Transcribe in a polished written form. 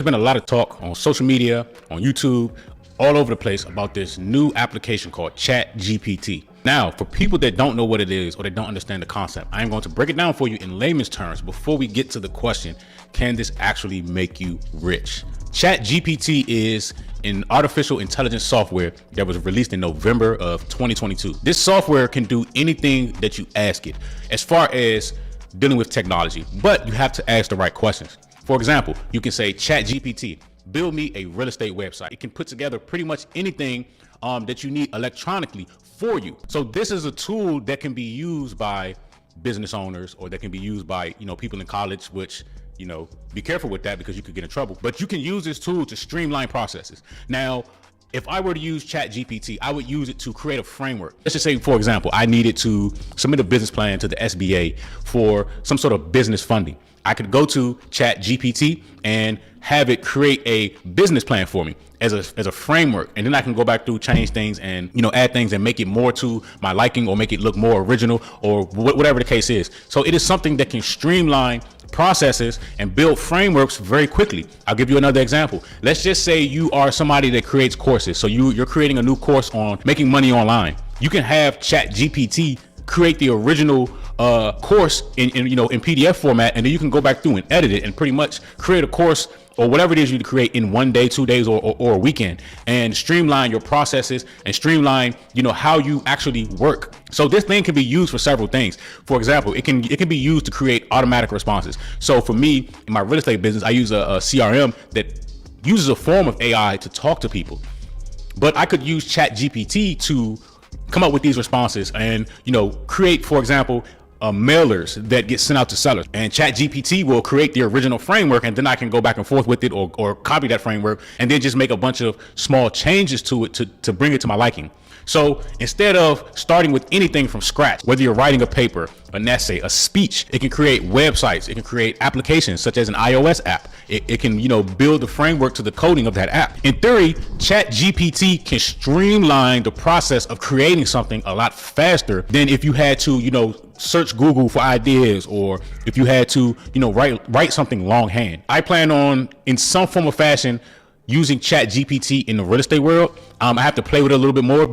There's been a lot of talk on social media, on YouTube, all over the place about this new application called ChatGPT. Now, for people that don't know what it is or they don't understand the concept, I'm going to break it down for you in layman's terms before we get to the question, can this actually make you rich? ChatGPT is an artificial intelligence software that was released in November of 2022. This software can do anything that you ask it as far as dealing with technology, but you have to ask the right questions. For example, you can say, ChatGPT, build me a real estate website. It can put together pretty much anything that you need electronically for you. So this is a tool that can be used by business owners, or that can be used by, people in college, which, be careful with that because you could get in trouble. But you can use this tool to streamline processes. Now, if I were to use ChatGPT, I would use it to create a framework. Let's just say, for example, I needed to submit a business plan to the SBA for some sort of business funding. I could go to ChatGPT and have it create a business plan for me as a framework. And then I can go back through, change things and, add things and make it more to my liking, or make it look more original, or whatever the case is. So it is something that can streamline processes and build frameworks very quickly. I'll give you another example. Let's just say you are somebody that creates courses. So you're creating a new course on making money online. You can have ChatGPT create the original course in PDF format, and then you can go back through and edit it and pretty much create a course or whatever it is you create in 1 day, 2 days, or a weekend, and streamline your processes and streamline how you actually work. So this thing can be used for several things. For example, it can be used to create automatic responses. So for me, in my real estate business, I use a CRM that uses a form of AI to talk to people, but I could use ChatGPT to come up with these responses and create, for example, mailers that get sent out to sellers, and ChatGPT will create the original framework, and then I can go back and forth with it, or copy that framework and then just make a bunch of small changes to it to bring it to my liking. So instead of starting with anything from scratch, whether you're writing a paper, an essay, a speech, it can create websites, it can create applications such as an iOS app. It can, build the framework to the coding of that app. In theory, ChatGPT can streamline the process of creating something a lot faster than if you had to, search Google for ideas, or if you had to, write something longhand. I plan on, in some form or fashion, using ChatGPT in the real estate world. I have to play with it a little bit more.